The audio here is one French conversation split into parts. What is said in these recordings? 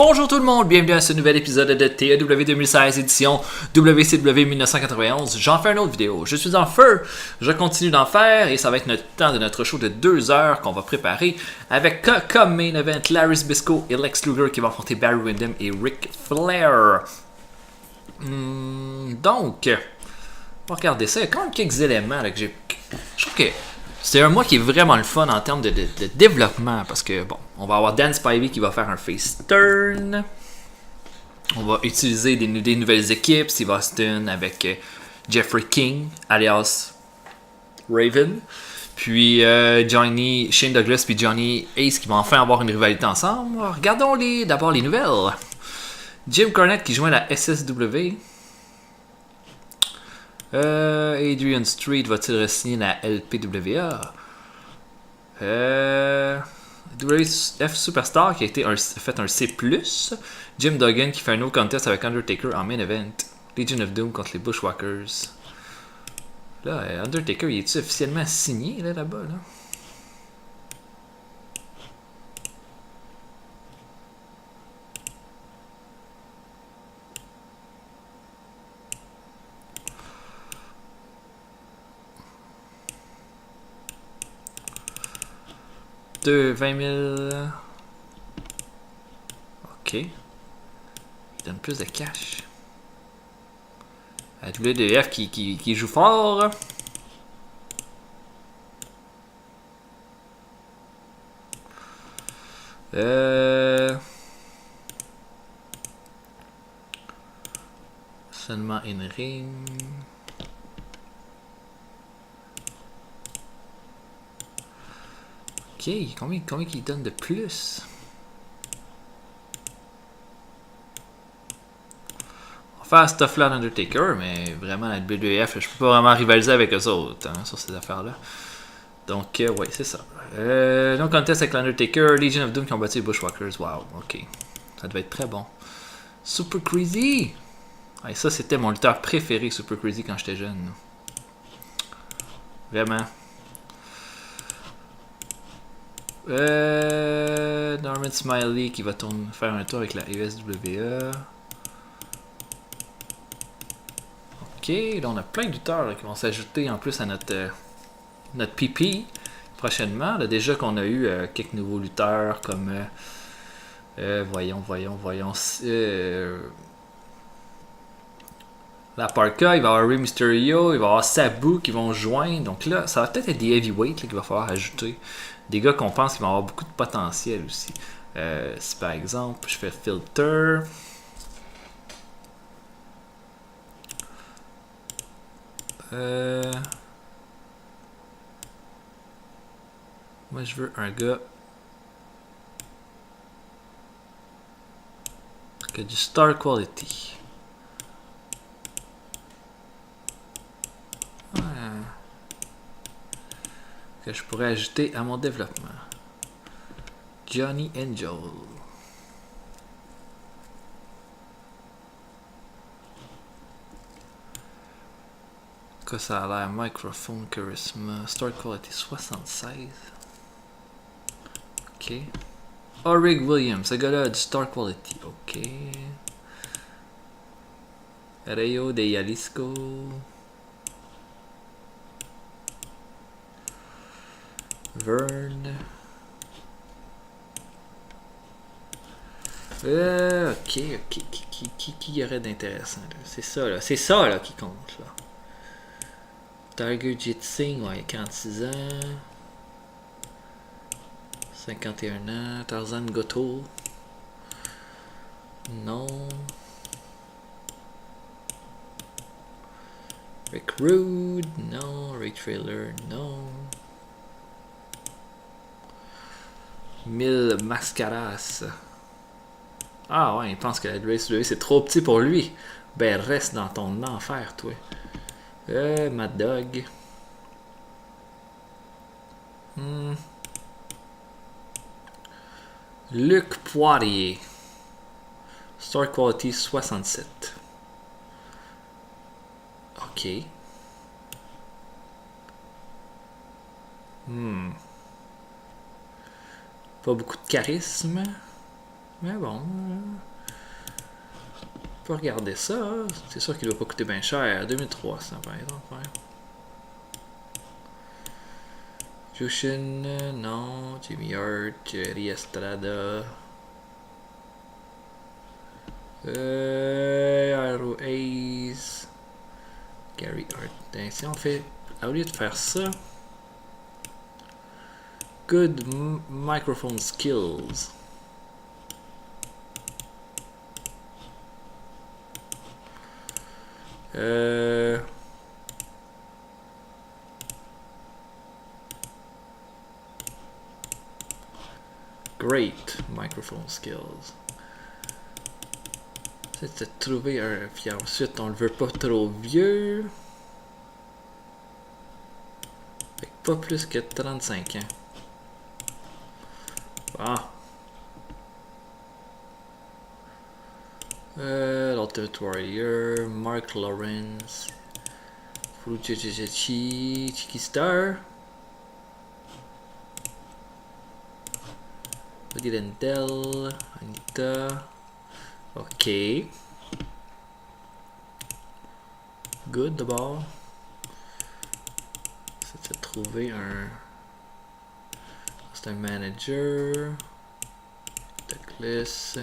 Bonjour tout le monde, bienvenue à ce nouvel épisode de TAW 2016 édition WCW 1991. J'en fais une autre vidéo. Je suis en feu, je continue d'en faire et ça va être notre temps de notre show de 2 heures qu'on va préparer avec comme main event Larry Zbyszko et Lex Luger qui vont affronter Barry Windham et Ric Flair. Donc, on va regarder ça. Il y a quand même quelques éléments là, que j'ai. Je trouve que c'est un mois qui est vraiment le fun en termes de développement parce que, bon, on va avoir Dan Spivey qui va faire un face turn. On va utiliser des nouvelles équipes, Steve Austin avec Jeffrey King, alias Raven. Puis Shane Douglas puis Johnny Ace qui vont enfin avoir une rivalité ensemble. Regardons d'abord les nouvelles. Jim Cornette qui joint la SSW. Adrian Street va-t-il re-signer la LPWA? WF Superstar qui a été fait un C+. Jim Duggan qui fait un no contest avec Undertaker en main event. Legion of Doom contre les Bushwhackers. Là, Undertaker, il est-tu officiellement signé là-bas? Là? De 20 000. Ok. Il donne plus de cash. La WWF qui joue fort. Seulement in ring. Ok, combien qu'il donne de plus? On va faire stuff là d'Undertaker, mais vraiment la WWF, je peux pas vraiment rivaliser avec eux autres sur ces affaires-là. Donc, ouais, c'est ça. Donc, contest avec l'Undertaker, Legion of Doom qui ont battu les Bushwhackers. Wow, ok. Ça devait être très bon. Super Crazy! Ouais, ça, c'était mon lutteur préféré, Super Crazy, quand j'étais jeune. Vraiment. Norman Smiley qui va faire un tour avec la USWA. Ok, là on a plein de lutteurs là, qui vont s'ajouter en plus à notre PP prochainement. Là, déjà qu'on a eu quelques nouveaux lutteurs comme voyons. La Parka, il va y avoir Rey Mysterio, il va y avoir Sabu qui vont joindre. Donc là, ça va peut-être être des heavyweights qu'il va falloir ajouter. Des gars qu'on pense qu'ils vont avoir beaucoup de potentiel aussi. Si par exemple, je fais filter. Moi, je veux un gars qui a du star quality. Que je pourrais ajouter à mon développement. Johnny Angel. Que ça a l'air microphone, charisma, star quality 76. Ok. Orig Williams, ce gars-là a du star quality. Ok. Rayo de Jalisco. Vern. Ok. Qui y aurait d'intéressant là? C'est ça là qui compte là. Tiger Jitsing, ouais, 46 ans. 51 ans. Tarzan Goto. Non. Rick Rude, non. Ray Trailer, non. Mille Mascaras. Ah ouais, il pense que la WCW c'est trop petit pour lui. Ben reste dans ton enfer, toi. Mad Dog. Luc Poirier. Star Quality 67. Ok. Pas beaucoup de charisme. Mais bon. On peut regarder ça. C'est sûr qu'il ne doit pas coûter bien cher. 2300 par exemple. Ouais. Jushin, non. Jimmy Hart, Jerry Estrada. Aero Ace. Gary Hart. Si on fait. Au lieu de faire ça. Good microphone skills. Great microphone skills. C'est de trouver un. Puis ensuite, on le veut pas trop vieux. Fait que pas plus que 35 ans. Ah. L'Ultimate Warrior, Mark Lawrence, Fujichichi, Chiki Star, Buddy Dentel, Anita. Ok. Good d'abord. C'est de trouver un. C'est un manager. Douglas.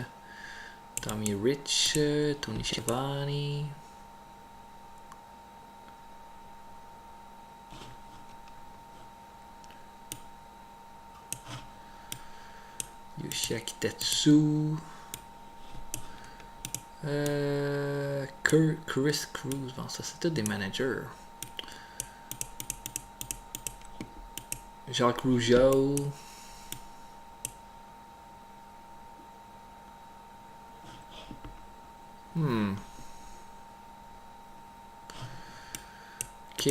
Tommy Rich. Tony Schiavone. Yoshiaki Tetsu. Chris Cruz. Bon, ça c'est tous des managers. Jacques Rougeau. Ok.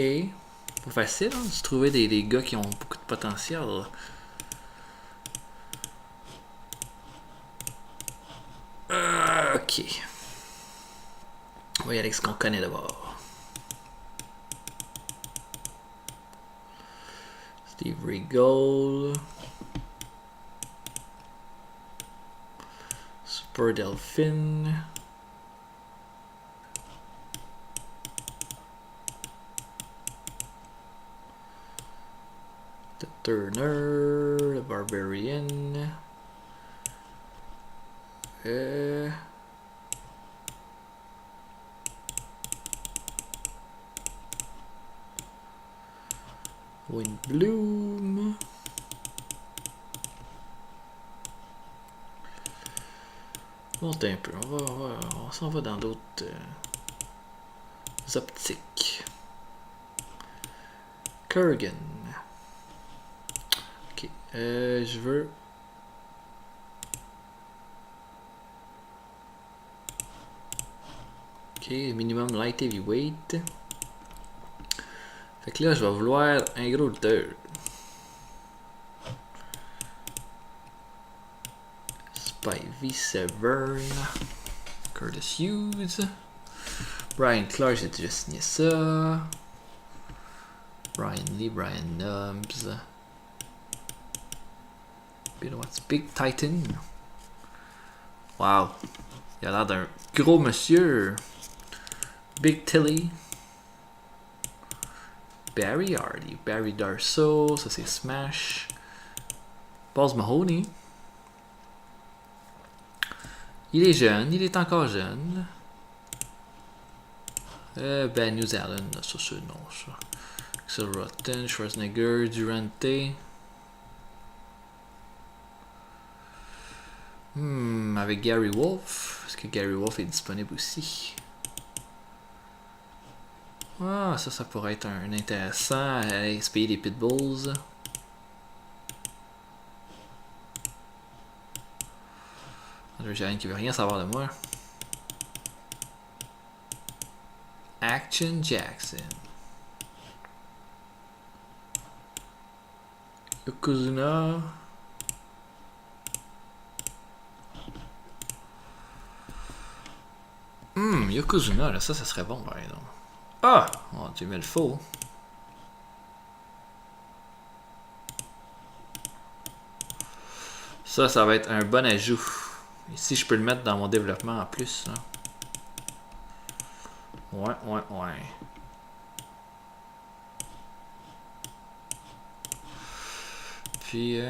Pas facile, hein, de trouver des gars qui ont beaucoup de potentiel. Ok. On va y aller avec ce qu'on connaît d'abord. Steve Regal. Super Delphine. The Turner. The Barbarian. Windbloom. Monte un peu, on s'en va dans d'autres optiques. Kurgan. Ok, je veux. Ok, minimum light heavyweight. Fait que là, je vais vouloir un gros lutteur. Spivey Severn. Curtis Hughes. Brian Clark, j'ai déjà signé ça. Brian Lee, Brian Nubbs. You know what's Big Titan? Wow. Il a l'air d'un gros monsieur. Big Tilly. Barry Hardy. Barry Darso. Ça c'est Smash. Balls Mahoney. Il est jeune. Il est encore jeune. Ben New Zealand. Ça c'est non ça. Axel Rotten. Schwarzenegger. Durante. Avec Gary Wolf. Est-ce que Gary Wolf est disponible aussi? Ah, ça pourrait être un intéressant. Aller se payer des pitbulls. J'ai rien qui veut rien savoir de moi. Action Jackson. Yokozuna. Yokozuna, là, ça serait bon par exemple. Ah! Oh, tu mets le faux. Ça va être un bon ajout. Ici, je peux le mettre dans mon développement en plus. Là. Ouais. Puis...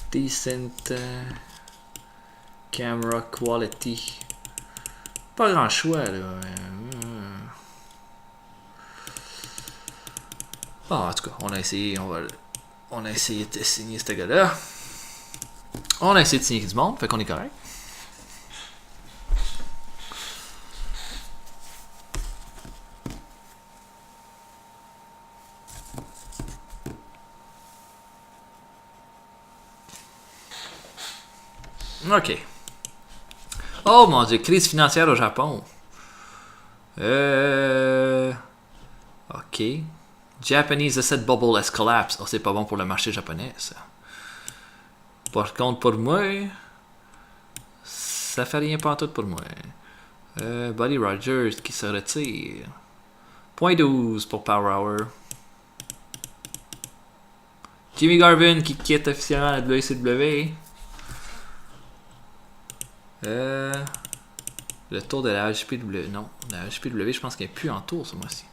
Decent camera quality. Pas grand choix là. Bon, en tout cas, on a essayé de signer ce gars-là. On a essayé de signer du monde, fait qu'on est correct. Ok. Oh mon dieu, crise financière au Japon. Ok. Japanese asset bubble has collapsed. Oh, c'est pas bon pour le marché japonais, ça. Par contre, pour moi, ça fait rien pantoute pour moi. Buddy Rogers qui se retire. 0.12 pour Power Hour. Jimmy Garvin qui quitte officiellement la WCW. Le tour de la HPW. Non, la HPW, je pense qu'elle n'est plus en tour ce mois-ci.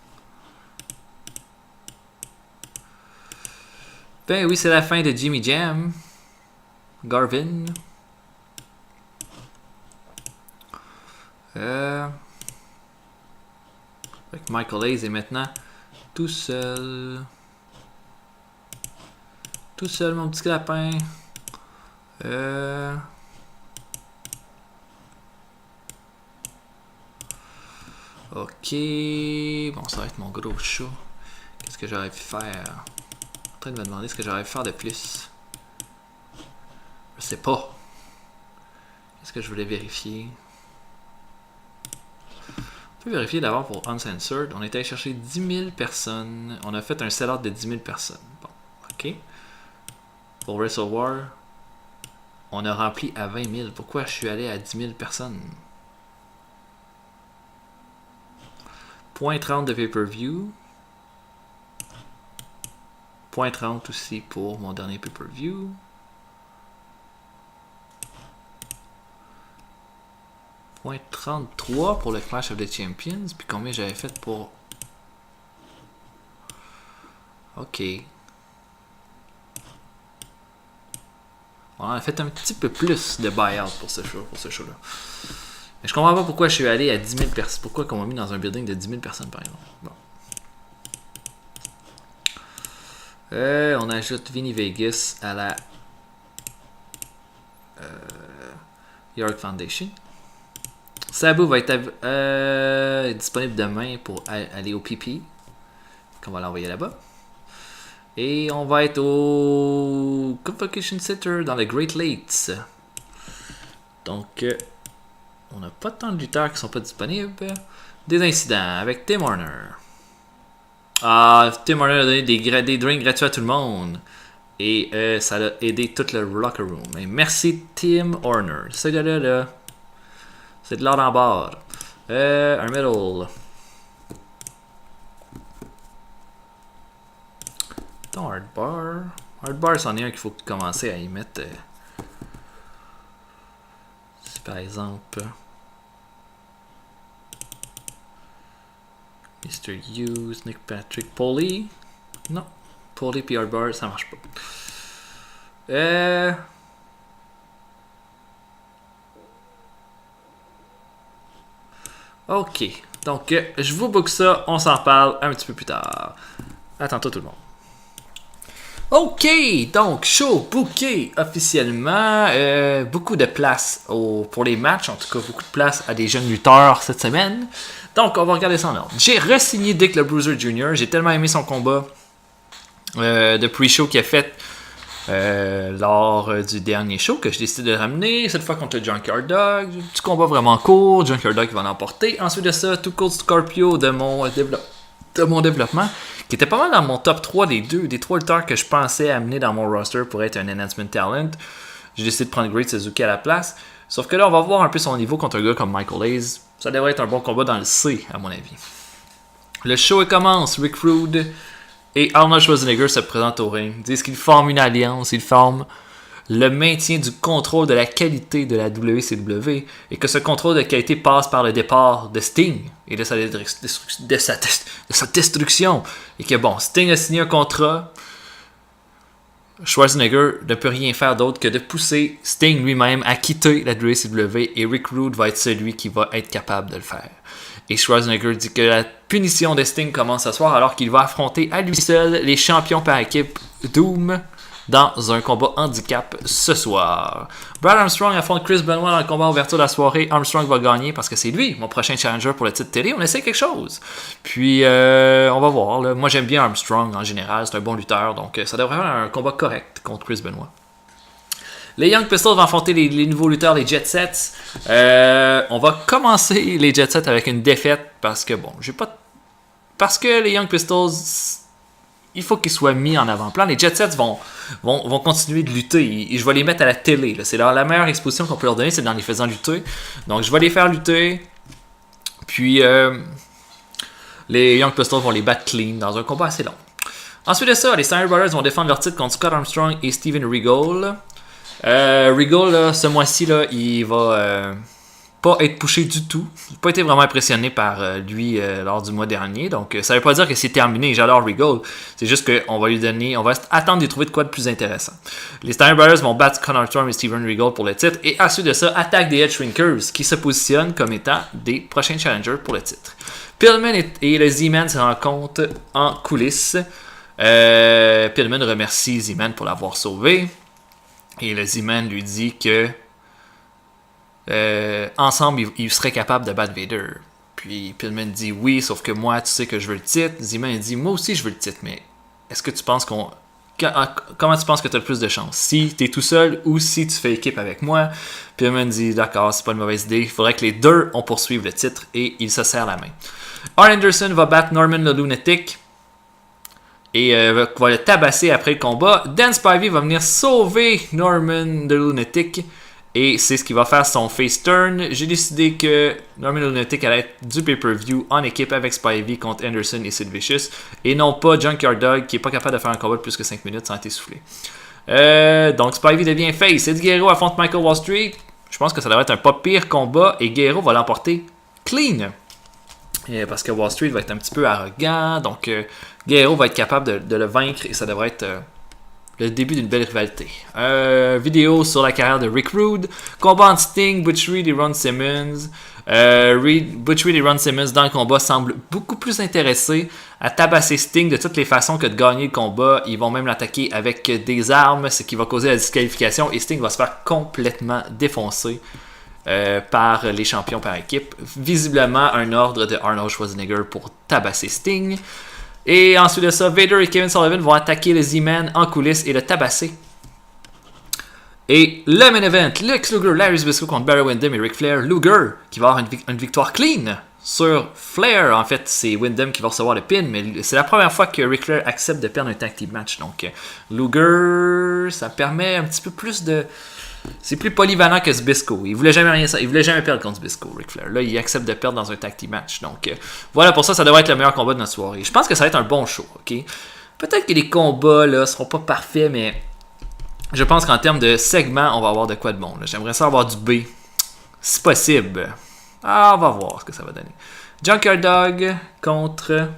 Ben oui, c'est la fin de Jimmy Jam. Garvin. Michael Hayes est maintenant tout seul. Tout seul, mon petit lapin. Ok. Bon, ça va être mon gros show. Qu'est-ce que j'aurais pu faire? En train de me demander ce que j'aurais pu faire de plus. Je sais pas. Qu'est-ce que je voulais vérifier? On peut vérifier d'abord pour Uncensored. On était allé chercher 10 000 personnes. On a fait un sell-out de 10 000 personnes. Bon, ok. Pour Wrestle War, on a rempli à 20 000. Pourquoi je suis allé à 10 000 personnes? Point 30 de pay-per-view. Point 30 aussi pour mon dernier pay-per-view. Point 33 pour le Clash of the Champions. Puis combien j'avais fait pour... Ok. On a fait un petit peu plus de buyout pour ce show-là. Mais je comprends pas pourquoi je suis allé à 10 000 personnes. Pourquoi qu'on m'a mis dans un building de 10 000 personnes, par exemple. Bon. On ajoute Vinny Vegas à la York Foundation. Sabu va être disponible demain pour aller au PP. On va l'envoyer là-bas. Et on va être au Convocation Center dans le Great Lakes. Donc, on n'a pas tant de lutteurs qui sont pas disponibles. Des incidents avec Tim Horner. Tim Horner a donné des drinks gratuits à tout le monde. Et ça a aidé tout le locker room. Et merci Tim Horner. Ce gars-là, là, c'est de l'or en barre. Un middle. Ton hardbar. Hardbar, c'en est un qu'il faut commencer à y mettre. Par exemple... Mr. Hughes, Nick Patrick, Paulie. Non. Paulie puis Hardbar, ça marche pas. Ok. Donc, je vous book ça. On s'en parle un petit peu plus tard. À tantôt tout le monde. Ok, donc show booké officiellement. Beaucoup de place pour les matchs, en tout cas beaucoup de place à des jeunes lutteurs cette semaine. Donc on va regarder ça en ordre. J'ai re-signé Dick le Bruiser Jr. J'ai tellement aimé son combat de pre-show qu'il a fait lors du dernier show que j'ai décidé de ramener, cette fois contre le Junkyard Dog. Petit combat vraiment court, Junkyard Dog qui va l'emporter. Ensuite de ça, Too Cold Scorpio de mon développement, qui était pas mal dans mon top 3 des 3 lutteurs que je pensais amener dans mon roster pour être un enhancement talent. J'ai décidé de prendre Great Suzuki à la place. Sauf que là, on va voir un peu son niveau contre un gars comme Michael Hayes. Ça devrait être un bon combat dans le C, à mon avis. Le show commence. Rick Rude et Arnold Schwarzenegger se présentent au ring. Ils disent qu'ils forment une alliance. Ils forment le maintien du contrôle de la qualité de la WCW. Et que ce contrôle de qualité passe par le départ de Sting et de sa destruction. Et que bon, Sting a signé un contrat. Schwarzenegger ne peut rien faire d'autre que de pousser Sting lui-même à quitter la WCW et Rick Rude va être celui qui va être capable de le faire. Et Schwarzenegger dit que la punition de Sting commence ce soir alors qu'il va affronter à lui seul les champions par équipe Doom dans un combat handicap ce soir. Brad Armstrong affronte Chris Benoit dans le combat ouverture de la soirée. Armstrong va gagner parce que c'est lui, mon prochain challenger pour le titre télé. On essaie quelque chose. Puis, on va voir. Là. Moi, j'aime bien Armstrong en général. C'est un bon lutteur. Donc, ça devrait être un combat correct contre Chris Benoit. Les Young Pistols vont affronter les nouveaux lutteurs, les Jet Sets. On va commencer les Jet Sets avec une défaite parce que, bon, parce que les Young Pistols, il faut qu'ils soient mis en avant-plan. Les Jet Sets vont continuer de lutter. Et je vais les mettre à la télé. Là. C'est la meilleure exposition qu'on peut leur donner, c'est dans les faisant lutter. Donc, je vais les faire lutter. Puis, les Young Pistols vont les battre clean dans un combat assez long. Ensuite de ça, les Steiner Brothers vont défendre leur titre contre Scott Armstrong et Steven Regal. Regal, là, ce mois-ci, là, il va pas être pushé du tout. J'ai pas été vraiment impressionné par lui lors du mois dernier. Donc, ça veut pas dire que c'est terminé. J'adore Regal. C'est juste qu'on va lui donner... On va attendre de trouver de quoi de plus intéressant. Les Steiner Brothers vont battre Scott Armstrong et Steven Regal pour le titre. Et ensuite de ça, attaquent des Head Shrinkers qui se positionnent comme étant des prochains challengers pour le titre. Pillman et le Z-Man se rencontrent en coulisses. Pillman remercie Z-Man pour l'avoir sauvé. Et le Z-Man lui dit que ensemble, il serait capable de battre Vader. Puis Pillman dit oui, sauf que moi, tu sais que je veux le titre. Z-Man dit moi aussi, je veux le titre, mais est-ce que tu penses comment tu penses que tu as le plus de chance? Si tu es tout seul ou si tu fais équipe avec moi? Pillman dit d'accord, c'est pas une mauvaise idée. Il faudrait que les deux on poursuive le titre et il se serre la main. Arn Anderson va battre Norman the Lunatic. Et va le tabasser après le combat. Dan Spivey va venir sauver Norman the Lunatic. Et c'est ce qui va faire son face turn. J'ai décidé que Norman the Lunatic allait être du pay-per-view en équipe avec Spivey contre Anderson et Sid Vicious. Et non pas Junkyard Dog qui n'est pas capable de faire un combat de plus que 5 minutes sans être essoufflé. Donc Spivey devient face. Eddie Guerrero affronte Michael Wall Street. Je pense que ça devrait être un pas pire combat. Et Guerrero va l'emporter clean. Parce que Wall Street va être un petit peu arrogant. Donc Guerrero va être capable de le vaincre. Et ça devrait être le début d'une belle rivalité. Vidéo sur la carrière de Rick Rude. Combat entre Sting, Butch Reed et Ron Simmons. Butch Reed et Ron Simmons dans le combat semblent beaucoup plus intéressés à tabasser Sting de toutes les façons que de gagner le combat. Ils vont même l'attaquer avec des armes, ce qui va causer la disqualification. Et Sting va se faire complètement défoncer par les champions par équipe. Visiblement un ordre de Arnold Schwarzenegger pour tabasser Sting. Et ensuite de ça, Vader et Kevin Sullivan vont attaquer le Z-Man en coulisses et le tabasser. Et le main event, Lex Luger, Larry Zbyszko contre Barry Windham et Ric Flair. Luger qui va avoir une victoire clean sur Flair. En fait, c'est Windham qui va recevoir le pin, mais c'est la première fois que Ric Flair accepte de perdre un tag team match. Donc, Luger, ça permet un petit peu plus de... C'est plus polyvalent que Zbyszko. Il voulait jamais perdre contre Zbyszko, Ric Flair. Là, il accepte de perdre dans un tag team match. Donc, voilà, pour ça devrait être le meilleur combat de notre soirée. Je pense que ça va être un bon show, ok? Peut-être que les combats, là, seront pas parfaits, mais je pense qu'en termes de segments, on va avoir de quoi de bon. Là. J'aimerais ça avoir du B, si possible. On va voir ce que ça va donner. Junkyard Dog contre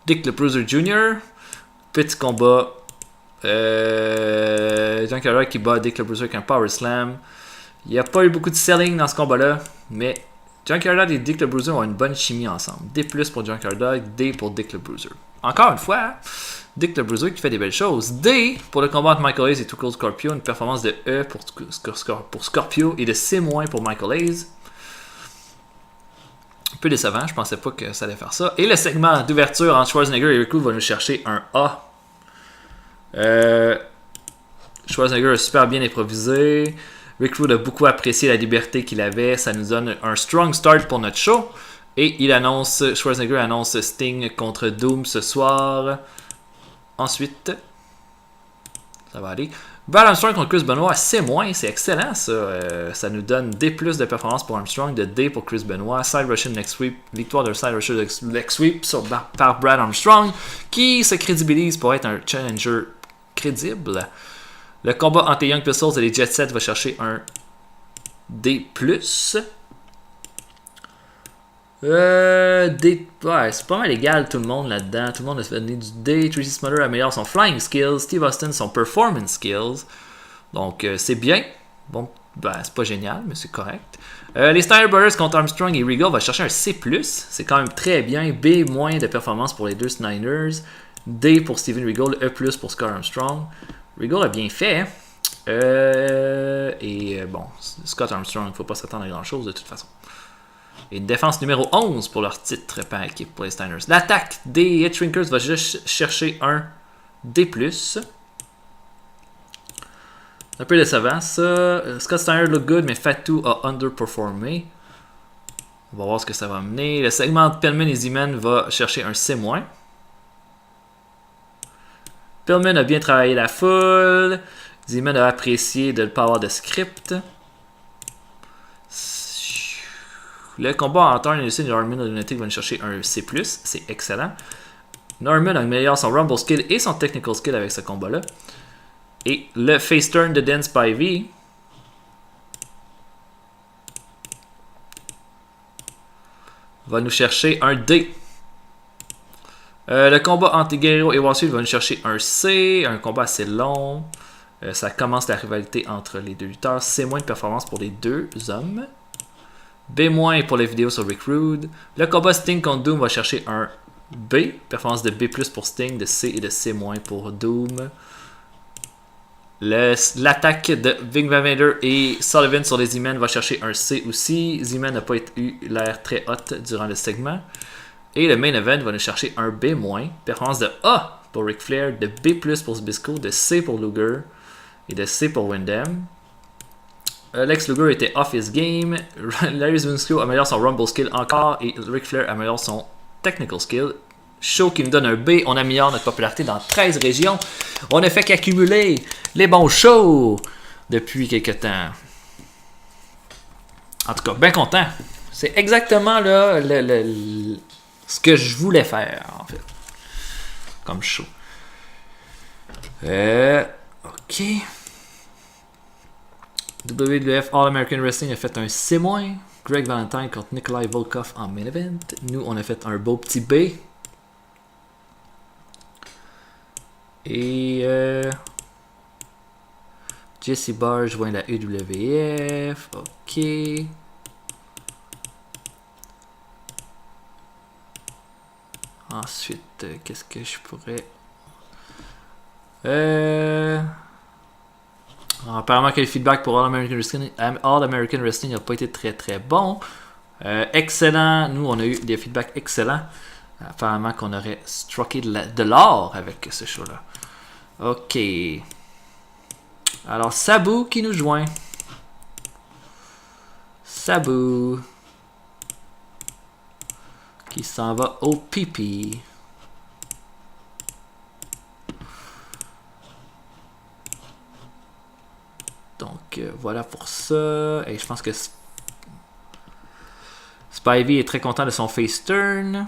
Dick the Bruiser Jr. Petit combat. Junkyard Dog qui bat Dick the Bruiser avec un Power Slam. Il n'y a pas eu beaucoup de selling dans ce combat-là, mais Junkyard Dog et Dick the Bruiser ont une bonne chimie ensemble. D+ pour Junkyard Dog, D pour Dick the Bruiser. Encore une fois, Dick the Bruiser qui fait des belles choses. D pour le combat entre Michael Hayes et Too Cold Scorpio, une performance de E pour Scorpio et de C- pour Michael Hayes. Un peu décevant, je pensais pas que ça allait faire ça. Et le segment d'ouverture entre Schwarzenegger et Rick Rude va nous chercher un A. Schwarzenegger a super bien improvisé. Rick Rude a beaucoup apprécié la liberté qu'il avait. Ça nous donne un strong start pour notre show. Et Schwarzenegger annonce Sting contre Doom ce soir. Ensuite, ça va aller. Brad Armstrong contre Chris Benoit, C-, c'est excellent ça. Ça nous donne D+ de performance pour Armstrong, de D pour Chris Benoit. Side Russian Next Sweep, victoire de Side Russian Next Sweep par Brad Armstrong, qui se crédibilise pour être un challenger crédible. Le combat entre les Young Pistols et les Jet Set va chercher un D+. Ouais, c'est pas mal égal tout le monde là-dedans. Tout le monde a donné du D. Tracy Smothers améliore son flying skills. Steve Austin son performance skills. Donc c'est bien. Bon, ben c'est pas génial, mais c'est correct. Les Steiner Brothers contre Armstrong et Regal va chercher un C+. C'est quand même très bien. B- de performance pour les deux Steiners. D pour Steven Regal. E+ pour Scott Armstrong. Regal a bien fait. Bon, Scott Armstrong, il ne faut pas s'attendre à grand chose de toute façon. Et défense numéro 11 pour leur titre par équipe pour les Steiners. L'attaque des Hitchrinkers va juste chercher un D+. Un peu décevant ça. Scott Steiner look good, mais Fatou a underperformé. On va voir ce que ça va mener. Le segment de Pillman et Zeman va chercher un C-. Pillman a bien travaillé la foule. Zeman a apprécié de ne pas avoir de script. Le combat entre Arn et Norman et Lunatic va nous chercher un C+. C'est excellent. Norman améliore son Rumble skill et son Technical skill avec ce combat-là. Et le face turn de Dan Spivey va nous chercher un D. Le combat entre Guerrero et Wall va nous chercher un C. Un combat assez long. Ça commence la rivalité entre les deux lutteurs. C- de performance pour les deux hommes. B- pour les vidéos sur Rick Rude. Le combat Sting contre Doom va chercher un B. Performance de B+ pour Sting, de C et de C- pour Doom. L'attaque de Vic Van Vader et Sullivan sur les Z-Men va chercher un C aussi. Z-Men n'a pas eu l'air très hot durant le segment. Et le main event va nous chercher un B-. Performance de A pour Ric Flair, de B+ pour Zbyszko, de C pour Luger et de C pour Windham. Lex Luger était off his game. Larry Zbyszko améliore son Rumble skill encore et Ric Flair améliore son Technical skill. Show qui nous donne un B. On améliore notre popularité dans 13 régions. On ne fait qu'accumuler les bons shows depuis quelques temps. En tout cas, bien content. C'est exactement là, ce que je voulais faire, en fait. Comme show. Ok. WWF All-American Wrestling a fait un C-. Greg Valentine contre Nikolai Volkov en main event. Nous, on a fait un beau petit B. Et Jesse Barr joint la EWF. Ok. Ensuite, qu'est-ce que je pourrais... apparemment que le feedback pour All-American Wrestling n'a pas été très très bon. Excellent. Nous, on a eu des feedbacks excellents. Apparemment qu'on aurait strucké de l'or avec ce show-là. Ok. Alors, Sabu qui nous joint. Sabu. Qui s'en va au pipi. Donc, voilà pour ça. Et je pense que Spivey est très content de son face turn.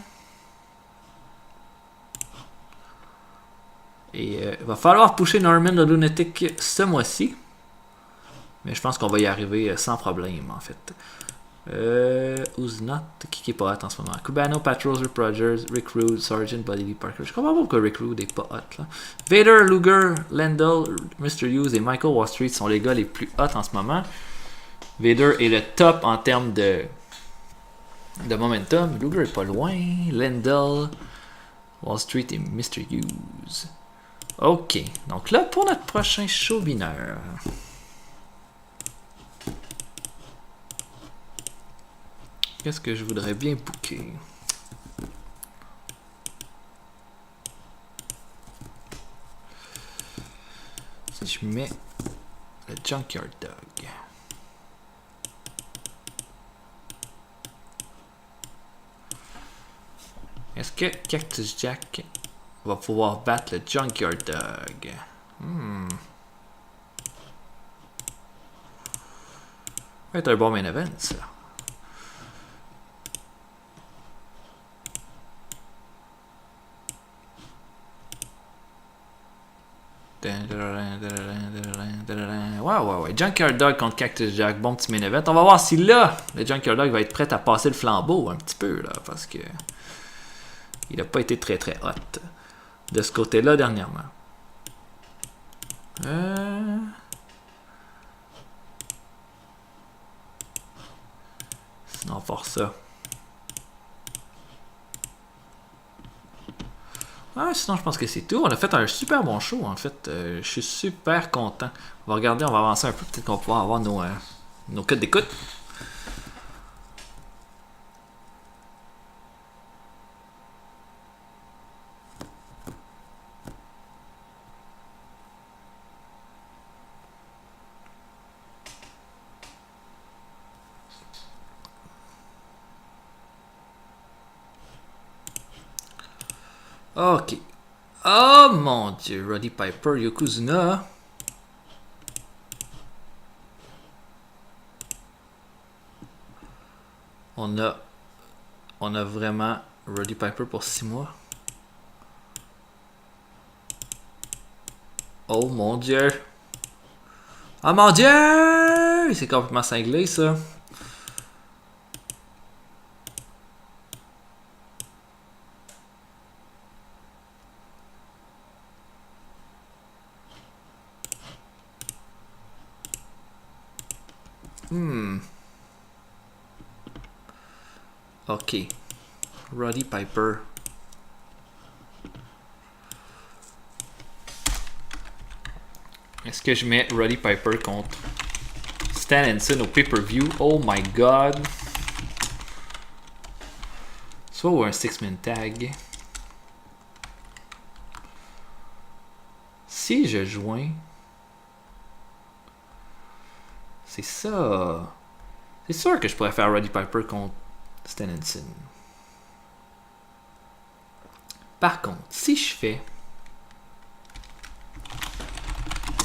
Et il va falloir pusher Norman le Lunatic ce mois-ci. Mais je pense qu'on va y arriver sans problème, en fait. Who's not? Qui est pas hot en ce moment? Cubano, Pat Rose, Rip Rogers, Rick Rude, Sargent, Buddy Lee Parker. Je comprends pas pourquoi Rick Rude est pas hot, là. Vader, Luger, Lendl, Mr. Hughes et Michael Wall Street sont les gars les plus hot en ce moment. Vader est le top en termes de momentum. Luger est pas loin. Lendl, Wall Street et Mr. Hughes. Ok, donc là pour notre prochain show binaire. Qu'est-ce que je voudrais bien booker? Si je mets le Junkyard Dog. Est-ce que Cactus Jack va pouvoir battre le Junkyard Dog? Ça va être un bon main event, ça. Ouais. Junkyard Dog contre Cactus Jack, bon petit main event. On va voir si là, le Junkyard Dog va être prêt à passer le flambeau un petit peu, là, parce que il n'a pas été très hot de ce côté-là dernièrement. Sinon, pour ça. Sinon, je pense que c'est tout. On a fait un super bon show, en fait. Je suis super content. On va regarder, on va avancer un peu. Peut-être qu'on va pouvoir avoir nos codes d'écoute. Ok. Oh mon dieu, Roddy Piper, Yokozuna. On a vraiment Roddy Piper pour 6 mois. Oh mon dieu. Oh mon dieu! C'est complètement cinglé ça. Ok. Roddy Piper. Est-ce que je mets Roddy Piper contre Stan Hansen au pay-per-view? Oh my god. Soit ou un 6-man tag. Si je joins... C'est ça. C'est sûr que je pourrais faire Roddy Piper contre Stan Hansen. Par contre, si je fais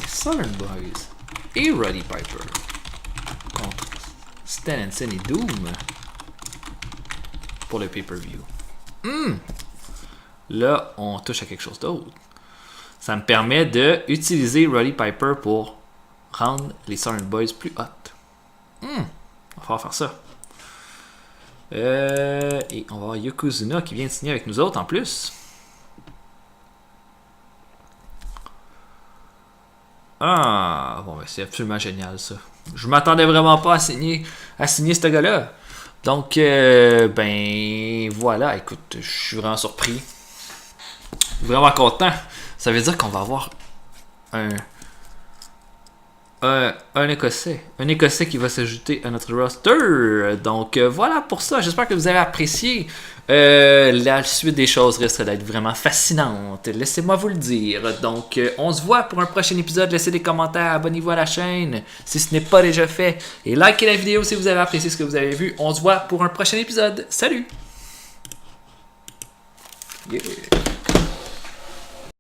Southern Boys et Roddy Piper contre Stan Hansen et Doom pour le pay-per-view, là, on touche à quelque chose d'autre. Ça me permet d'utiliser Roddy Piper pour rendre les Southern Boys plus hot. On va falloir faire ça. Et on va avoir Yokozuna qui vient de signer avec nous autres en plus. Bon, ben c'est absolument génial ça. Je m'attendais vraiment pas à signer ce gars-là. Donc, ben voilà, écoute, je suis vraiment surpris. Vraiment content. Ça veut dire qu'on va avoir un Écossais. Un Écossais qui va s'ajouter à notre roster. Donc voilà pour ça. J'espère que vous avez apprécié. La suite des choses risque d'être vraiment fascinante. Laissez-moi vous le dire. Donc on se voit pour un prochain épisode. Laissez des commentaires, abonnez-vous à la chaîne si ce n'est pas déjà fait. Et likez la vidéo si vous avez apprécié ce que vous avez vu. On se voit pour un prochain épisode. Salut! Yeah.